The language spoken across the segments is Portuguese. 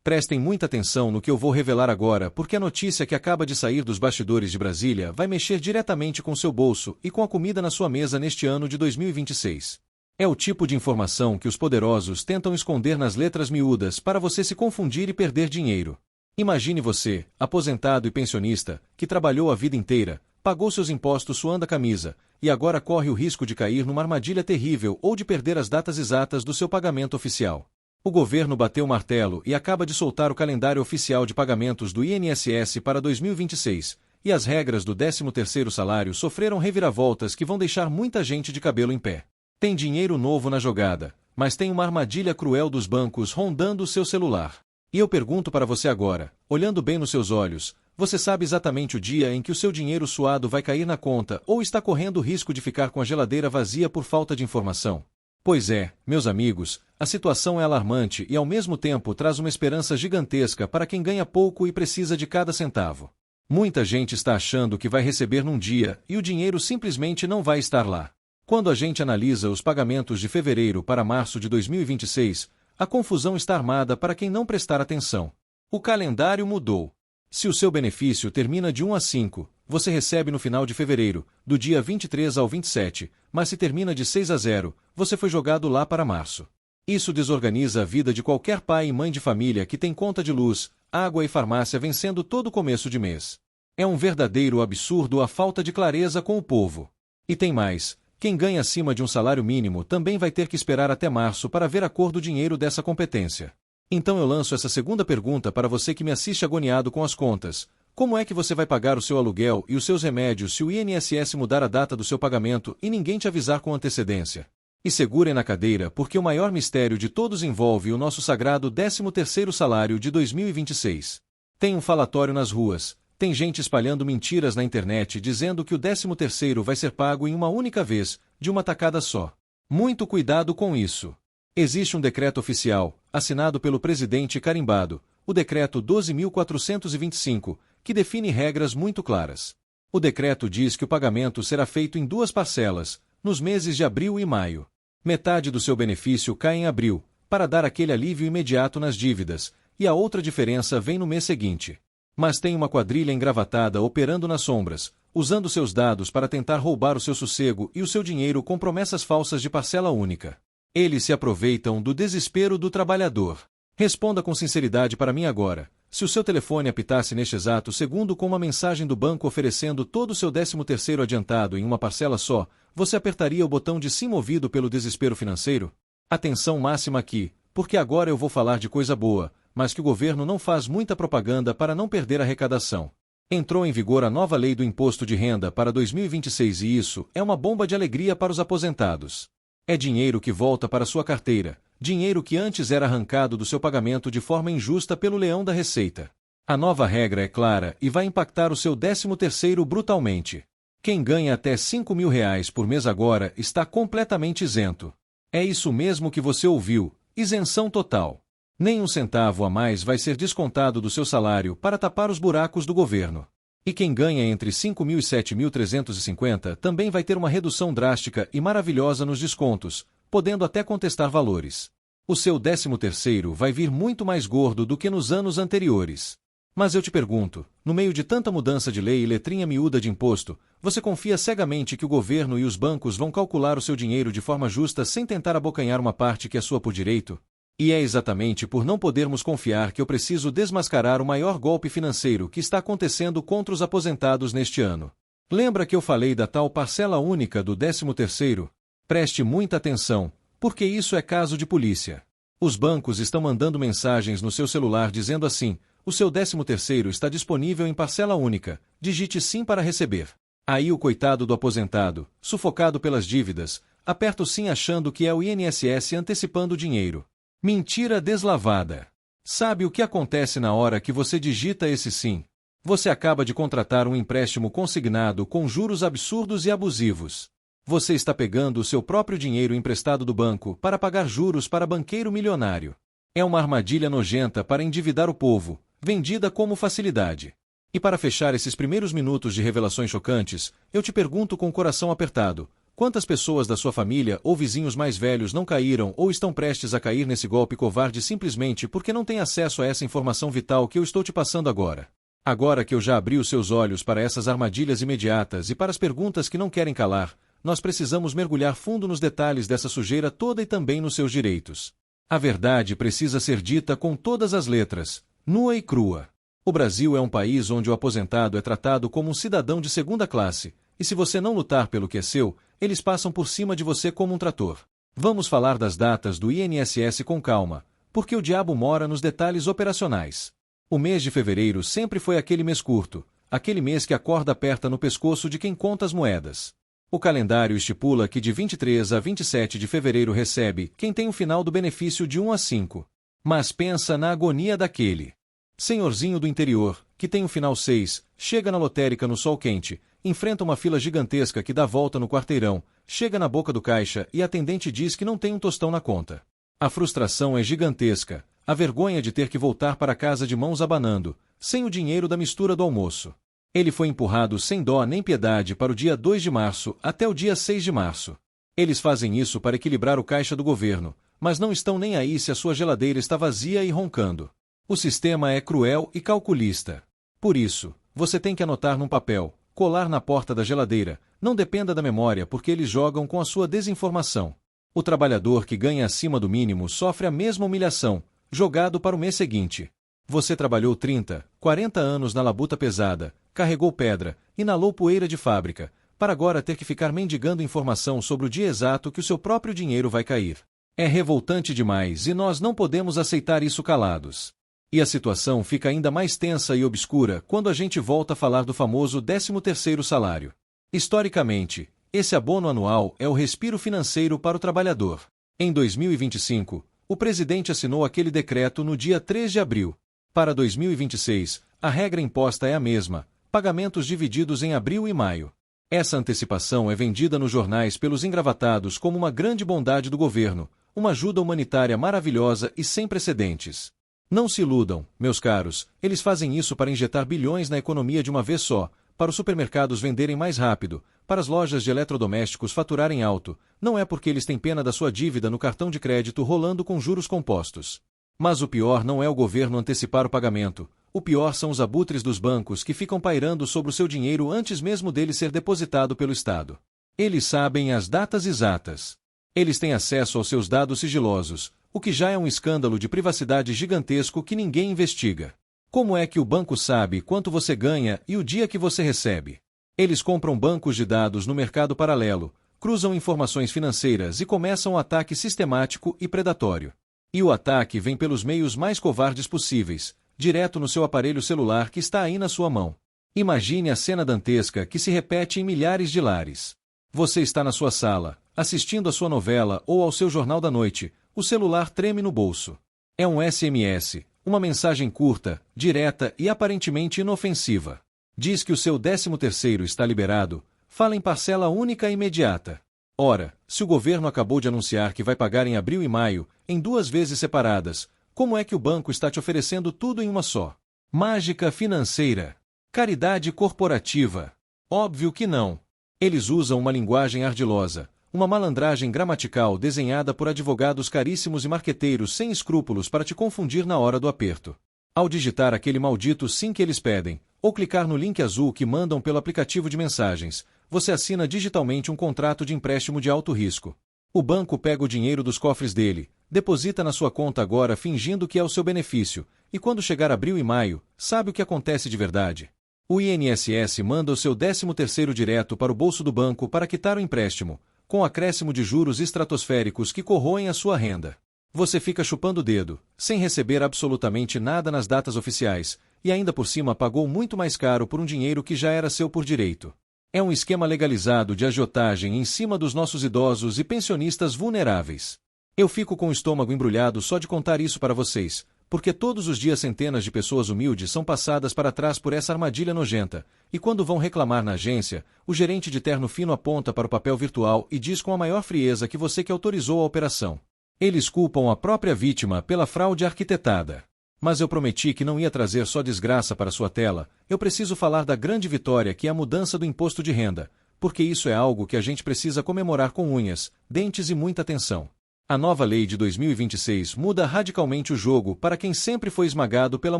Prestem muita atenção no que eu vou revelar agora, porque a notícia que acaba de sair dos bastidores de Brasília vai mexer diretamente com seu bolso e com a comida na sua mesa neste ano de 2026. É o tipo de informação que os poderosos tentam esconder nas letras miúdas para você se confundir e perder dinheiro. Imagine você, aposentado e pensionista, que trabalhou a vida inteira, pagou seus impostos suando a camisa, e agora corre o risco de cair numa armadilha terrível ou de perder as datas exatas do seu pagamento oficial. O governo bateu o martelo e acaba de soltar o calendário oficial de pagamentos do INSS para 2026, e as regras do 13º salário sofreram reviravoltas que vão deixar muita gente de cabelo em pé. Tem dinheiro novo na jogada, mas tem uma armadilha cruel dos bancos rondando o seu celular. E eu pergunto para você agora, olhando bem nos seus olhos, você sabe exatamente o dia em que o seu dinheiro suado vai cair na conta ou está correndo o risco de ficar com a geladeira vazia por falta de informação? Pois é, meus amigos, a situação é alarmante e ao mesmo tempo traz uma esperança gigantesca para quem ganha pouco e precisa de cada centavo. Muita gente está achando que vai receber num dia e o dinheiro simplesmente não vai estar lá. Quando a gente analisa os pagamentos de fevereiro para março de 2026, a confusão está armada para quem não prestar atenção. O calendário mudou. Se o seu benefício termina de 1 a 5, você recebe no final de fevereiro, do dia 23 ao 27, mas se termina de 6 a 0, você foi jogado lá para março. Isso desorganiza a vida de qualquer pai e mãe de família que tem conta de luz, água e farmácia vencendo todo começo de mês. É um verdadeiro absurdo a falta de clareza com o povo. E tem mais, quem ganha acima de um salário mínimo também vai ter que esperar até março para ver a cor do dinheiro dessa competência. Então eu lanço essa segunda pergunta para você que me assiste agoniado com as contas. Como é que você vai pagar o seu aluguel e os seus remédios se o INSS mudar a data do seu pagamento e ninguém te avisar com antecedência? E segurem na cadeira porque o maior mistério de todos envolve o nosso sagrado 13º salário de 2026. Tem um falatório nas ruas, tem gente espalhando mentiras na internet dizendo que o 13º vai ser pago em uma única vez, de uma tacada só. Muito cuidado com isso. Existe um decreto oficial, assinado pelo presidente e carimbado, o Decreto 12.425, que define regras muito claras. O decreto diz que o pagamento será feito em 2 parcelas, nos meses de abril e maio. Metade do seu benefício cai em abril, para dar aquele alívio imediato nas dívidas, e a outra diferença vem no mês seguinte. Mas tem uma quadrilha engravatada operando nas sombras, usando seus dados para tentar roubar o seu sossego e o seu dinheiro com promessas falsas de parcela única. Eles se aproveitam do desespero do trabalhador. Responda com sinceridade para mim agora. Se o seu telefone apitasse neste exato segundo com uma mensagem do banco oferecendo todo o seu 13º adiantado em uma parcela só, você apertaria o botão de sim movido pelo desespero financeiro? Atenção máxima aqui, porque agora eu vou falar de coisa boa, mas que o governo não faz muita propaganda para não perder a arrecadação. Entrou em vigor a nova lei do imposto de renda para 2026 e isso é uma bomba de alegria para os aposentados. É dinheiro que volta para sua carteira, dinheiro que antes era arrancado do seu pagamento de forma injusta pelo leão da Receita. A nova regra é clara e vai impactar o seu 13º brutalmente. Quem ganha até R$5.000 por mês agora está completamente isento. É isso mesmo que você ouviu, isenção total. Nem um centavo a mais vai ser descontado do seu salário para tapar os buracos do governo. E quem ganha entre 5.000 e 7.350 também vai ter uma redução drástica e maravilhosa nos descontos, podendo até contestar valores. O seu 13º vai vir muito mais gordo do que nos anos anteriores. Mas eu te pergunto, no meio de tanta mudança de lei e letrinha miúda de imposto, você confia cegamente que o governo e os bancos vão calcular o seu dinheiro de forma justa sem tentar abocanhar uma parte que é sua por direito? E é exatamente por não podermos confiar que eu preciso desmascarar o maior golpe financeiro que está acontecendo contra os aposentados neste ano. Lembra que eu falei da tal parcela única do 13º? Preste muita atenção, porque isso é caso de polícia. Os bancos estão mandando mensagens no seu celular dizendo assim: o seu 13º está disponível em parcela única, digite sim para receber. Aí o coitado do aposentado, sufocado pelas dívidas, aperta o sim achando que é o INSS antecipando o dinheiro. Mentira deslavada. Sabe o que acontece na hora que você digita esse sim? Você acaba de contratar um empréstimo consignado com juros absurdos e abusivos. Você está pegando o seu próprio dinheiro emprestado do banco para pagar juros para banqueiro milionário. É uma armadilha nojenta para endividar o povo, vendida como facilidade. E para fechar esses primeiros minutos de revelações chocantes, eu te pergunto com o coração apertado: Quantas pessoas da sua família ou vizinhos mais velhos não caíram ou estão prestes a cair nesse golpe covarde simplesmente porque não têm acesso a essa informação vital que eu estou te passando agora? Agora que eu já abri os seus olhos para essas armadilhas imediatas e para as perguntas que não querem calar, nós precisamos mergulhar fundo nos detalhes dessa sujeira toda e também nos seus direitos. A verdade precisa ser dita com todas as letras, nua e crua. O Brasil é um país onde o aposentado é tratado como um cidadão de segunda classe, e se você não lutar pelo que é seu, eles passam por cima de você como um trator. Vamos falar das datas do INSS com calma, porque o diabo mora nos detalhes operacionais. O mês de fevereiro sempre foi aquele mês curto, aquele mês que a corda aperta no pescoço de quem conta as moedas. O calendário estipula que de 23 a 27 de fevereiro recebe quem tem o final do benefício de 1 a 5. Mas pensa na agonia daquele senhorzinho do interior, que tem o final 6, chega na lotérica no sol quente, enfrenta uma fila gigantesca que dá volta no quarteirão, chega na boca do caixa e a atendente diz que não tem um tostão na conta. A frustração é gigantesca, a vergonha de ter que voltar para casa de mãos abanando, sem o dinheiro da mistura do almoço. Ele foi empurrado sem dó nem piedade para o dia 2 de março até o dia 6 de março. Eles fazem isso para equilibrar o caixa do governo, mas não estão nem aí se a sua geladeira está vazia e roncando. O sistema é cruel e calculista. Por isso, você tem que anotar num papel, colar na porta da geladeira, não dependa da memória porque eles jogam com a sua desinformação. O trabalhador que ganha acima do mínimo sofre a mesma humilhação, jogado para o mês seguinte. Você trabalhou 30, 40 anos na labuta pesada, carregou pedra, inalou poeira de fábrica, para agora ter que ficar mendigando informação sobre o dia exato que o seu próprio dinheiro vai cair. É revoltante demais e nós não podemos aceitar isso calados. E a situação fica ainda mais tensa e obscura quando a gente volta a falar do famoso 13º salário. Historicamente, esse abono anual é o respiro financeiro para o trabalhador. Em 2025, o presidente assinou aquele decreto no dia 3 de abril. Para 2026, a regra imposta é a mesma, pagamentos divididos em abril e maio. Essa antecipação é vendida nos jornais pelos engravatados como uma grande bondade do governo, uma ajuda humanitária maravilhosa e sem precedentes. Não se iludam, meus caros, eles fazem isso para injetar bilhões na economia de uma vez só, para os supermercados venderem mais rápido, para as lojas de eletrodomésticos faturarem alto, não é porque eles têm pena da sua dívida no cartão de crédito rolando com juros compostos. Mas o pior não é o governo antecipar o pagamento, o pior são os abutres dos bancos que ficam pairando sobre o seu dinheiro antes mesmo dele ser depositado pelo Estado. Eles sabem as datas exatas. Eles têm acesso aos seus dados sigilosos, o que já é um escândalo de privacidade gigantesco que ninguém investiga. Como é que o banco sabe quanto você ganha e o dia que você recebe? Eles compram bancos de dados no mercado paralelo, cruzam informações financeiras e começam um ataque sistemático e predatório. E o ataque vem pelos meios mais covardes possíveis, direto no seu aparelho celular que está aí na sua mão. Imagine a cena dantesca que se repete em milhares de lares. Você está na sua sala, assistindo a sua novela ou ao seu jornal da noite, o celular treme no bolso. É um SMS, uma mensagem curta, direta e aparentemente inofensiva. Diz que o seu 13º está liberado, fala em parcela única e imediata. Ora, se o governo acabou de anunciar que vai pagar em abril e maio, em 2 vezes separadas, como é que o banco está te oferecendo tudo em uma só? Mágica financeira. Caridade corporativa. Óbvio que não. Eles usam uma linguagem ardilosa, uma malandragem gramatical desenhada por advogados caríssimos e marqueteiros sem escrúpulos para te confundir na hora do aperto. Ao digitar aquele maldito sim que eles pedem, ou clicar no link azul que mandam pelo aplicativo de mensagens, você assina digitalmente um contrato de empréstimo de alto risco. O banco pega o dinheiro dos cofres dele, deposita na sua conta agora fingindo que é o seu benefício, e quando chegar abril e maio, sabe o que acontece de verdade? O INSS manda o seu 13º direto para o bolso do banco para quitar o empréstimo, com acréscimo de juros estratosféricos que corroem a sua renda. Você fica chupando o dedo, sem receber absolutamente nada nas datas oficiais, e ainda por cima pagou muito mais caro por um dinheiro que já era seu por direito. É um esquema legalizado de agiotagem em cima dos nossos idosos e pensionistas vulneráveis. Eu fico com o estômago embrulhado só de contar isso para vocês, porque todos os dias centenas de pessoas humildes são passadas para trás por essa armadilha nojenta, e quando vão reclamar na agência, o gerente de terno fino aponta para o papel virtual e diz com a maior frieza que você que autorizou a operação. Eles culpam a própria vítima pela fraude arquitetada. Mas eu prometi que não ia trazer só desgraça para sua tela, eu preciso falar da grande vitória que é a mudança do imposto de renda, porque isso é algo que a gente precisa comemorar com unhas, dentes e muita atenção. A nova lei de 2026 muda radicalmente o jogo para quem sempre foi esmagado pela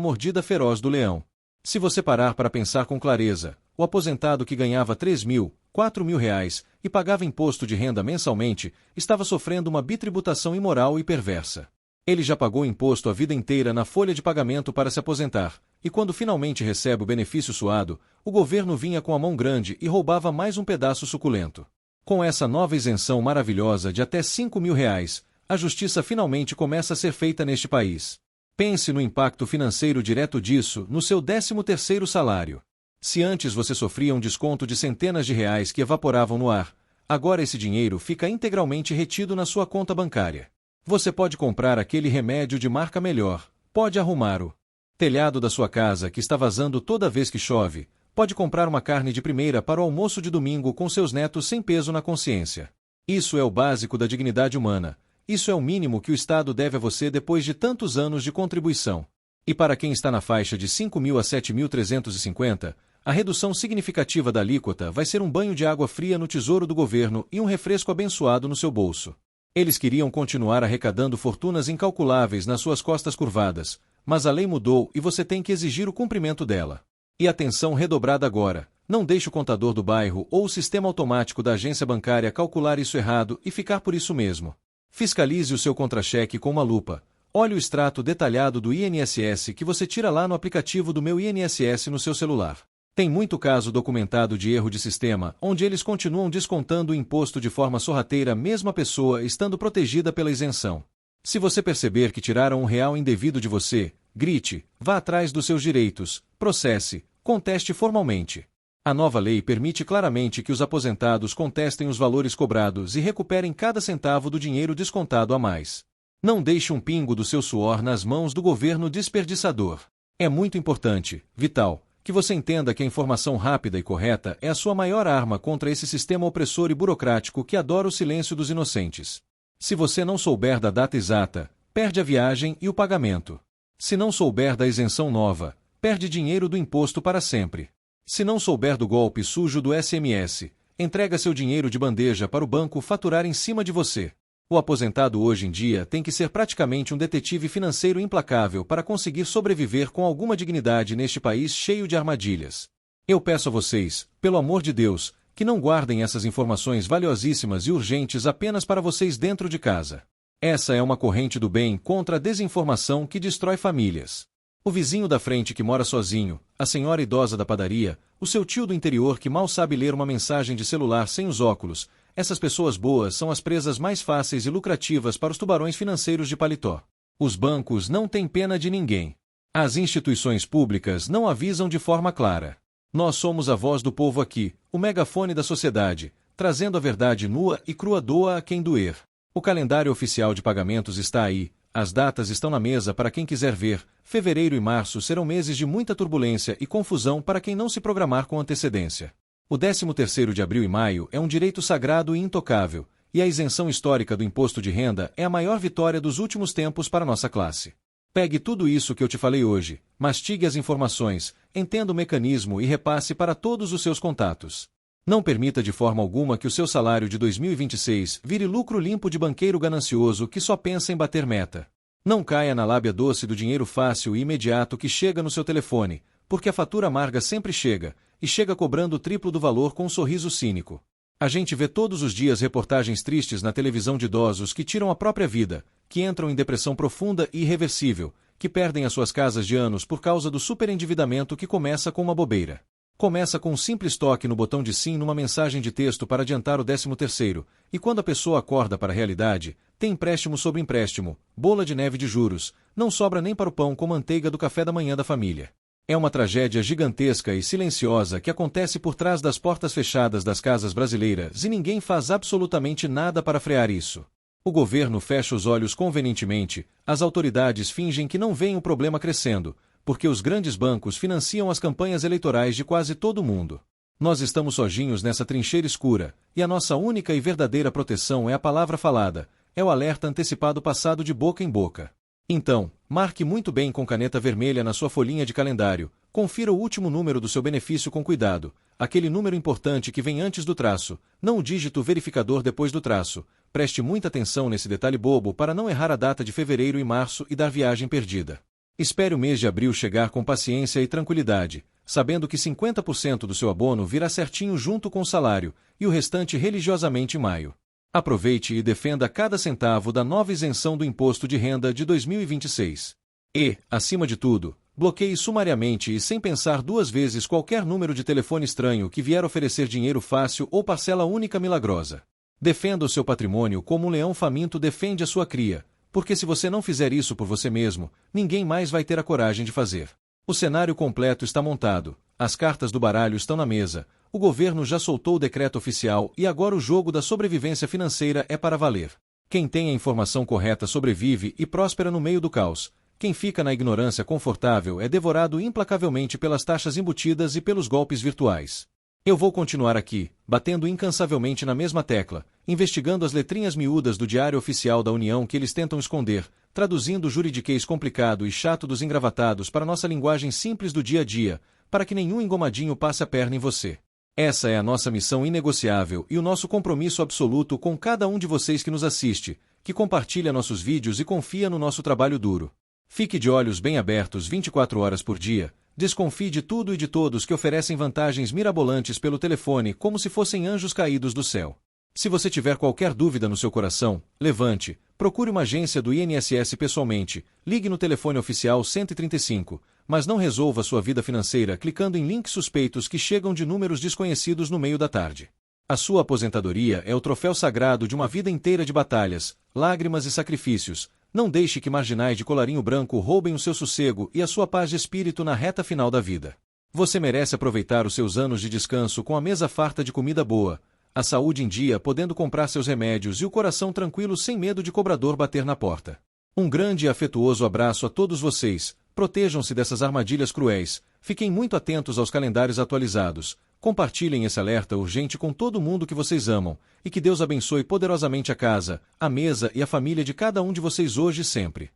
mordida feroz do leão. Se você parar para pensar com clareza, o aposentado que ganhava R$ 3.000, R$ 4.000 e pagava imposto de renda mensalmente, estava sofrendo uma bitributação imoral e perversa. Ele já pagou imposto a vida inteira na folha de pagamento para se aposentar, e quando finalmente recebe o benefício suado, o governo vinha com a mão grande e roubava mais um pedaço suculento. Com essa nova isenção maravilhosa de até R$ 5.000, a justiça finalmente começa a ser feita neste país. Pense no impacto financeiro direto disso no seu 13º salário. Se antes você sofria um desconto de centenas de reais que evaporavam no ar, agora esse dinheiro fica integralmente retido na sua conta bancária. Você pode comprar aquele remédio de marca melhor, pode arrumar o telhado da sua casa que está vazando toda vez que chove, pode comprar uma carne de primeira para o almoço de domingo com seus netos sem peso na consciência. Isso é o básico da dignidade humana. Isso é o mínimo que o Estado deve a você depois de tantos anos de contribuição. E para quem está na faixa de 5.000 a 7.350, a redução significativa da alíquota vai ser um banho de água fria no tesouro do governo e um refresco abençoado no seu bolso. Eles queriam continuar arrecadando fortunas incalculáveis nas suas costas curvadas, mas a lei mudou e você tem que exigir o cumprimento dela. E atenção redobrada agora, não deixe o contador do bairro ou o sistema automático da agência bancária calcular isso errado e ficar por isso mesmo. Fiscalize o seu contra-cheque com uma lupa. Olhe o extrato detalhado do INSS que você tira lá no aplicativo do Meu INSS no seu celular. Tem muito caso documentado de erro de sistema, onde eles continuam descontando o imposto de forma sorrateira mesmo a pessoa estando protegida pela isenção. Se você perceber que tiraram R$ 1 indevido de você, grite, vá atrás dos seus direitos, processe, conteste formalmente. A nova lei permite claramente que os aposentados contestem os valores cobrados e recuperem cada centavo do dinheiro descontado a mais. Não deixe um pingo do seu suor nas mãos do governo desperdiçador. É muito importante, vital, que você entenda que a informação rápida e correta é a sua maior arma contra esse sistema opressor e burocrático que adora o silêncio dos inocentes. Se você não souber da data exata, perde a viagem e o pagamento. Se não souber da isenção nova, perde dinheiro do imposto para sempre. Se não souber do golpe sujo do SMS, entrega seu dinheiro de bandeja para o banco faturar em cima de você. O aposentado hoje em dia tem que ser praticamente um detetive financeiro implacável para conseguir sobreviver com alguma dignidade neste país cheio de armadilhas. Eu peço a vocês, pelo amor de Deus, que não guardem essas informações valiosíssimas e urgentes apenas para vocês dentro de casa. Essa é uma corrente do bem contra a desinformação que destrói famílias. O vizinho da frente que mora sozinho, a senhora idosa da padaria, o seu tio do interior que mal sabe ler uma mensagem de celular sem os óculos, essas pessoas boas são as presas mais fáceis e lucrativas para os tubarões financeiros de paletó. Os bancos não têm pena de ninguém. As instituições públicas não avisam de forma clara. Nós somos a voz do povo aqui, o megafone da sociedade, trazendo a verdade nua e crua doa a quem doer. O calendário oficial de pagamentos está aí, as datas estão na mesa para quem quiser ver. Fevereiro e março serão meses de muita turbulência e confusão para quem não se programar com antecedência. O 13º de abril e maio é um direito sagrado e intocável, e a isenção histórica do imposto de renda é a maior vitória dos últimos tempos para nossa classe. Pegue tudo isso que eu te falei hoje, mastigue as informações, entenda o mecanismo e repasse para todos os seus contatos. Não permita de forma alguma que o seu salário de 2026 vire lucro limpo de banqueiro ganancioso que só pensa em bater meta. Não caia na lábia doce do dinheiro fácil e imediato que chega no seu telefone, porque a fatura amarga sempre chega, e chega cobrando o triplo do valor com um sorriso cínico. A gente vê todos os dias reportagens tristes na televisão de idosos que tiram a própria vida, que entram em depressão profunda e irreversível, que perdem as suas casas de anos por causa do superendividamento que começa com uma bobeira. Começa com um simples toque no botão de sim numa mensagem de texto para adiantar o 13º, e quando a pessoa acorda para a realidade, tem empréstimo sobre empréstimo, bola de neve de juros, não sobra nem para o pão com manteiga do café da manhã da família. É uma tragédia gigantesca e silenciosa que acontece por trás das portas fechadas das casas brasileiras e ninguém faz absolutamente nada para frear isso. O governo fecha os olhos convenientemente, as autoridades fingem que não veem o problema crescendo, porque os grandes bancos financiam as campanhas eleitorais de quase todo mundo. Nós estamos sozinhos nessa trincheira escura, e a nossa única e verdadeira proteção é a palavra falada, é o alerta antecipado passado de boca em boca. Então, marque muito bem com caneta vermelha na sua folhinha de calendário, confira o último número do seu benefício com cuidado, aquele número importante que vem antes do traço, não o dígito verificador depois do traço. Preste muita atenção nesse detalhe bobo para não errar a data de fevereiro e março e dar viagem perdida. Espere o mês de abril chegar com paciência e tranquilidade, sabendo que 50% do seu abono virá certinho junto com o salário, e o restante religiosamente em maio. Aproveite e defenda cada centavo da nova isenção do imposto de renda de 2026. E, acima de tudo, bloqueie sumariamente e sem pensar duas vezes qualquer número de telefone estranho que vier oferecer dinheiro fácil ou parcela única milagrosa. Defenda o seu patrimônio como um leão faminto defende a sua cria, porque se você não fizer isso por você mesmo, ninguém mais vai ter a coragem de fazer. O cenário completo está montado, as cartas do baralho estão na mesa, o governo já soltou o decreto oficial e agora o jogo da sobrevivência financeira é para valer. Quem tem a informação correta sobrevive e próspera no meio do caos. Quem fica na ignorância confortável é devorado implacavelmente pelas taxas embutidas e pelos golpes virtuais. Eu vou continuar aqui, batendo incansavelmente na mesma tecla, investigando as letrinhas miúdas do Diário Oficial da União que eles tentam esconder, traduzindo o juridiquês complicado e chato dos engravatados para nossa linguagem simples do dia a dia, para que nenhum engomadinho passe a perna em você. Essa é a nossa missão inegociável e o nosso compromisso absoluto com cada um de vocês que nos assiste, que compartilha nossos vídeos e confia no nosso trabalho duro. Fique de olhos bem abertos 24 horas por dia. Desconfie de tudo e de todos que oferecem vantagens mirabolantes pelo telefone como se fossem anjos caídos do céu. Se você tiver qualquer dúvida no seu coração, levante, procure uma agência do INSS pessoalmente, ligue no telefone oficial 135, mas não resolva sua vida financeira clicando em links suspeitos que chegam de números desconhecidos no meio da tarde. A sua aposentadoria é o troféu sagrado de uma vida inteira de batalhas, lágrimas e sacrifícios. Não deixe que marginais de colarinho branco roubem o seu sossego e a sua paz de espírito na reta final da vida. Você merece aproveitar os seus anos de descanso com a mesa farta de comida boa, a saúde em dia podendo comprar seus remédios e o coração tranquilo sem medo de cobrador bater na porta. Um grande e afetuoso abraço a todos vocês, protejam-se dessas armadilhas cruéis, fiquem muito atentos aos calendários atualizados, compartilhem esse alerta urgente com todo mundo que vocês amam, e que Deus abençoe poderosamente a casa, a mesa e a família de cada um de vocês hoje e sempre.